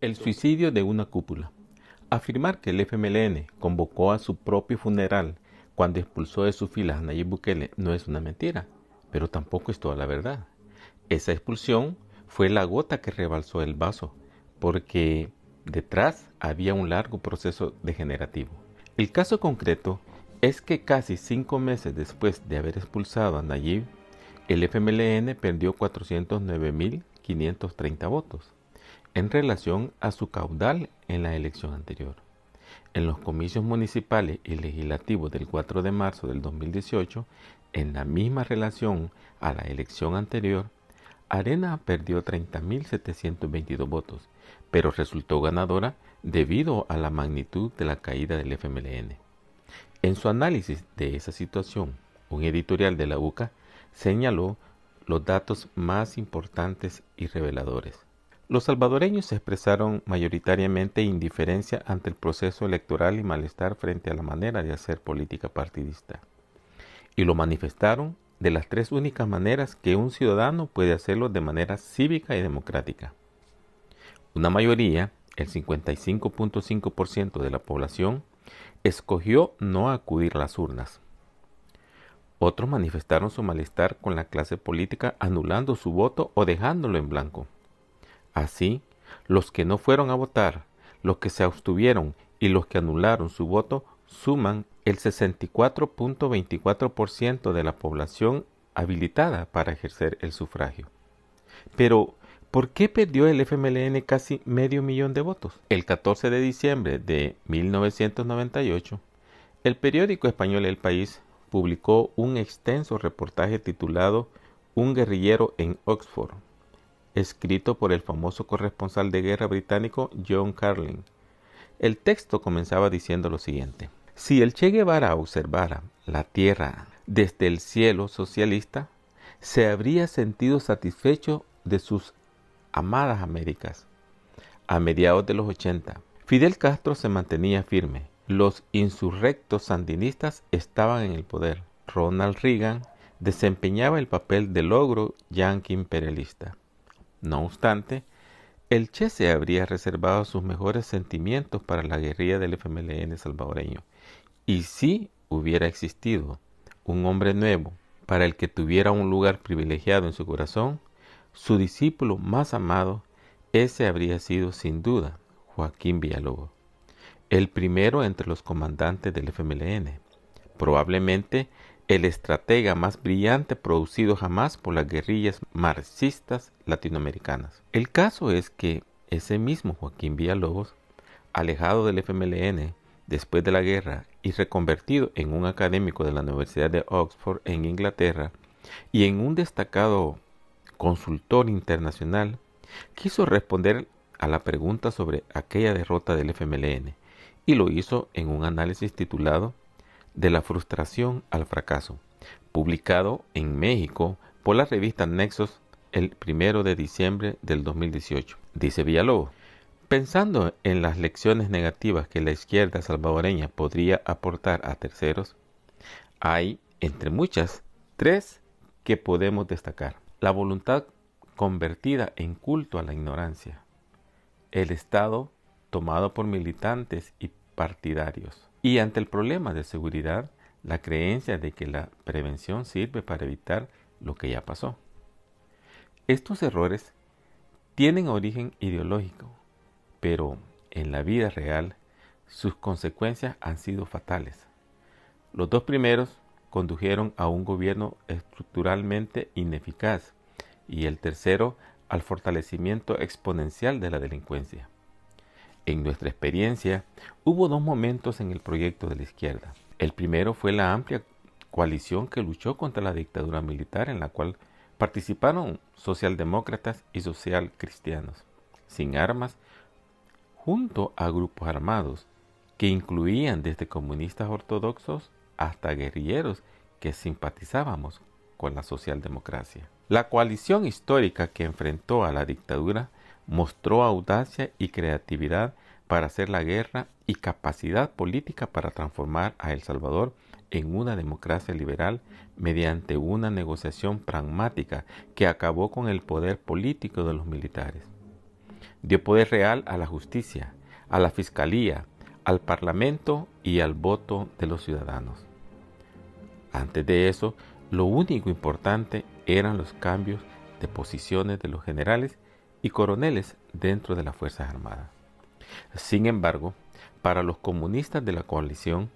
El suicidio de una cúpula. Afirmar que el FMLN convocó a su propio funeral cuando expulsó de sus filas a Nayib Bukele no es una mentira, pero tampoco es toda la verdad. Esa expulsión fue la gota que rebalsó el vaso, porque detrás había un largo proceso degenerativo. El caso concreto es que casi 5 meses después de haber expulsado a Nayib, el FMLN perdió 409.530 votos en relación a su caudal en la elección anterior. En los comicios municipales y legislativos del 4 de marzo del 2018, en la misma relación a la elección anterior, Arena perdió 30.722 votos, pero resultó ganadora debido a la magnitud de la caída del FMLN. En su análisis de esa situación, un editorial de la UCA señaló los datos más importantes y reveladores. Los salvadoreños expresaron mayoritariamente indiferencia ante el proceso electoral y malestar frente a la manera de hacer política partidista. Y lo manifestaron de las tres únicas maneras que un ciudadano puede hacerlo de manera cívica y democrática. Una mayoría, el 55.5% de la población, escogió no acudir a las urnas. Otros manifestaron su malestar con la clase política anulando su voto o dejándolo en blanco. Así, los que no fueron a votar, los que se abstuvieron y los que anularon su voto suman el 64.24% de la población habilitada para ejercer el sufragio. Pero, ¿por qué perdió el FMLN casi medio millón de votos? El 14 de diciembre de 1998, el periódico español El País publicó un extenso reportaje titulado Un guerrillero en Oxford, escrito por el famoso corresponsal de guerra británico John Carlin. El texto comenzaba diciendo lo siguiente: si el Che Guevara observara la tierra desde el cielo socialista, se habría sentido satisfecho de sus amadas Américas. A mediados de los 80, Fidel Castro se mantenía firme. Los insurrectos sandinistas estaban en el poder. Ronald Reagan desempeñaba el papel de logro yanqui imperialista. No obstante, el Che se habría reservado sus mejores sentimientos para la guerrilla del FMLN salvadoreño. Y si hubiera existido un hombre nuevo para el que tuviera un lugar privilegiado en su corazón, su discípulo más amado, ese habría sido sin duda Joaquín Villalobos, el primero entre los comandantes del FMLN, probablemente el estratega más brillante producido jamás por las guerrillas marxistas latinoamericanas. El caso es que ese mismo Joaquín Villalobos, alejado del FMLN después de la guerra y reconvertido en un académico de la Universidad de Oxford en Inglaterra y en un destacado consultor internacional, quiso responder a la pregunta sobre aquella derrota del FMLN y lo hizo en un análisis titulado De la frustración al fracaso, publicado en México por la revista Nexos el 1 de diciembre del 2018. Dice Villalobos: pensando en las lecciones negativas que la izquierda salvadoreña podría aportar a terceros, hay, entre muchas, tres que podemos destacar. La voluntad convertida en culto a la ignorancia. El Estado tomado por militantes y partidarios. Y ante el problema de seguridad, la creencia de que la prevención sirve para evitar lo que ya pasó. Estos errores tienen origen ideológico, pero en la vida real sus consecuencias han sido fatales. Los dos primeros condujeron a un gobierno estructuralmente ineficaz y el tercero al fortalecimiento exponencial de la delincuencia. En nuestra experiencia, hubo dos momentos en el proyecto de la izquierda. El primero fue la amplia coalición que luchó contra la dictadura militar, en la cual participaron socialdemócratas y socialcristianos, sin armas, junto a grupos armados, que incluían desde comunistas ortodoxos hasta guerrilleros que simpatizábamos con la socialdemocracia. La coalición histórica que enfrentó a la dictadura mostró audacia y creatividad para hacer la guerra y capacidad política para transformar a El Salvador en una democracia liberal mediante una negociación pragmática que acabó con el poder político de los militares. dio poder real a la justicia, a la fiscalía, al parlamento y al voto de los ciudadanos. Antes de eso, lo único importante eran los cambios de posiciones de los generales y coroneles dentro de las Fuerzas Armadas. Sin embargo, para los comunistas de la coalición,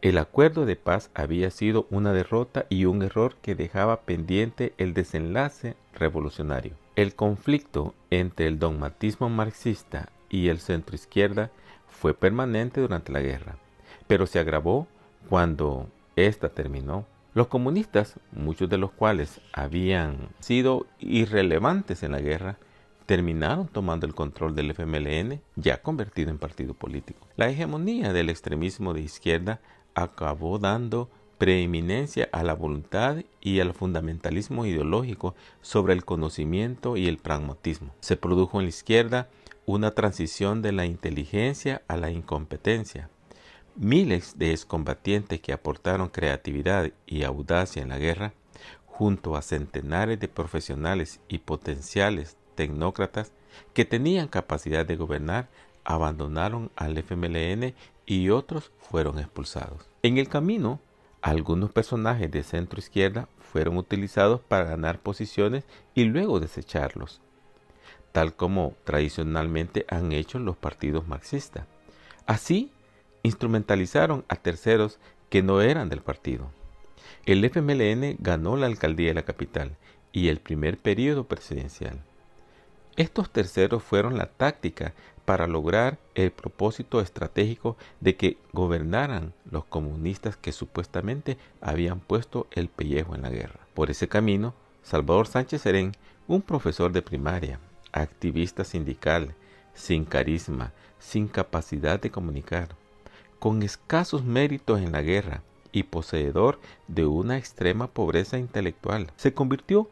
el acuerdo de paz había sido una derrota y un error que dejaba pendiente el desenlace revolucionario. El conflicto entre el dogmatismo marxista y el centroizquierda fue permanente durante la guerra, pero se agravó cuando ésta terminó. Los comunistas, muchos de los cuales habían sido irrelevantes en la guerra, terminaron tomando el control del FMLN, ya convertido en partido político. La hegemonía del extremismo de izquierda acabó dando preeminencia a la voluntad y al fundamentalismo ideológico sobre el conocimiento y el pragmatismo. Se produjo en la izquierda una transición de la inteligencia a la incompetencia. Miles de excombatientes que aportaron creatividad y audacia en la guerra, junto a centenares de profesionales y potenciales tecnócratas que tenían capacidad de gobernar, abandonaron al FMLN y otros fueron expulsados. En el camino, algunos personajes de centro izquierda fueron utilizados para ganar posiciones y luego desecharlos, tal como tradicionalmente han hecho los partidos marxistas. Así, instrumentalizaron a terceros que no eran del partido. El FMLN ganó la alcaldía de la capital y el primer periodo presidencial. Estos terceros fueron la táctica para lograr el propósito estratégico de que gobernaran los comunistas que supuestamente habían puesto el pellejo en la guerra. Por ese camino, Salvador Sánchez Serén, un profesor de primaria, activista sindical, sin carisma, sin capacidad de comunicar, con escasos méritos en la guerra y poseedor de una extrema pobreza intelectual, se convirtió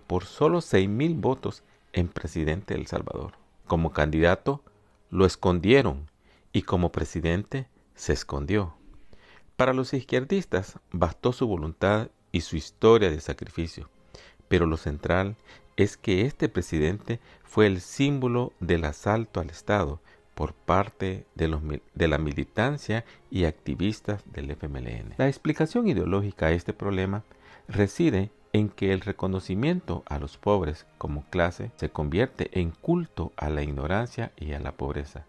por solo 6,000 votos en presidente de El Salvador. Como candidato lo escondieron y como presidente se escondió. Para los izquierdistas bastó su voluntad y su historia de sacrificio, pero lo central es que este presidente fue el símbolo del asalto al Estado por parte de la militancia y activistas del FMLN. La explicación ideológica a este problema reside en que el reconocimiento a los pobres como clase se convierte en culto a la ignorancia y a la pobreza,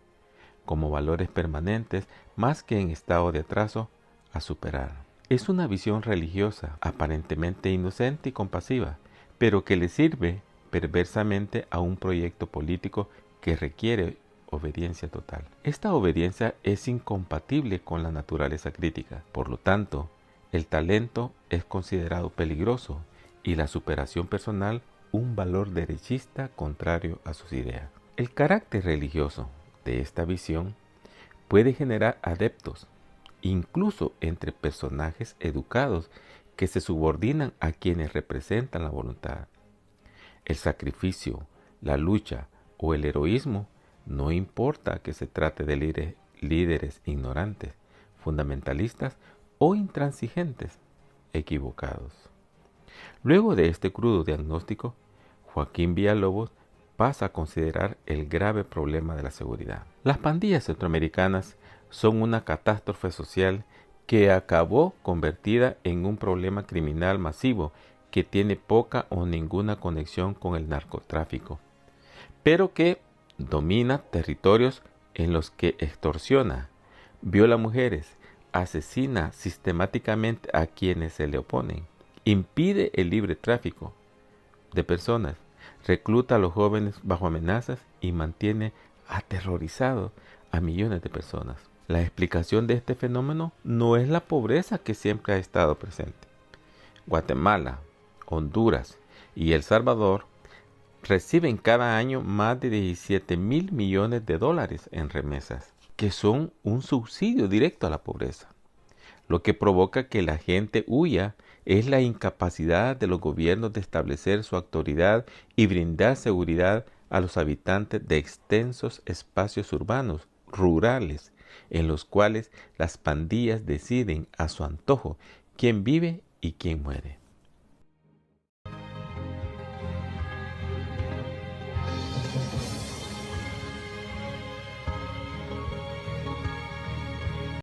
como valores permanentes más que en estado de atraso a superar. Es una visión religiosa, aparentemente inocente y compasiva, pero que le sirve perversamente a un proyecto político que requiere obediencia total. Esta obediencia es incompatible con la naturaleza crítica. Por lo tanto, el talento es considerado peligroso y la superación personal un valor derechista contrario a sus ideas. El carácter religioso de esta visión puede generar adeptos, incluso entre personajes educados que se subordinan a quienes representan la voluntad. El sacrificio, la lucha o el heroísmo no importa que se trate de líderes ignorantes, fundamentalistas o intransigentes, equivocados. Luego de este crudo diagnóstico, Joaquín Villalobos pasa a considerar el grave problema de la seguridad. Las pandillas centroamericanas son una catástrofe social que acabó convertida en un problema criminal masivo que tiene poca o ninguna conexión con el narcotráfico, pero que domina territorios en los que extorsiona, viola mujeres, asesina sistemáticamente a quienes se le oponen, impide el libre tráfico de personas, recluta a los jóvenes bajo amenazas y mantiene aterrorizados a millones de personas. La explicación de este fenómeno no es la pobreza que siempre ha estado presente. Guatemala, Honduras y El Salvador reciben cada año más de 17,000 millones de dólares en remesas, que son un subsidio directo a la pobreza. Lo que provoca que la gente huya es la incapacidad de los gobiernos de establecer su autoridad y brindar seguridad a los habitantes de extensos espacios urbanos, rurales, en los cuales las pandillas deciden a su antojo quién vive y quién muere.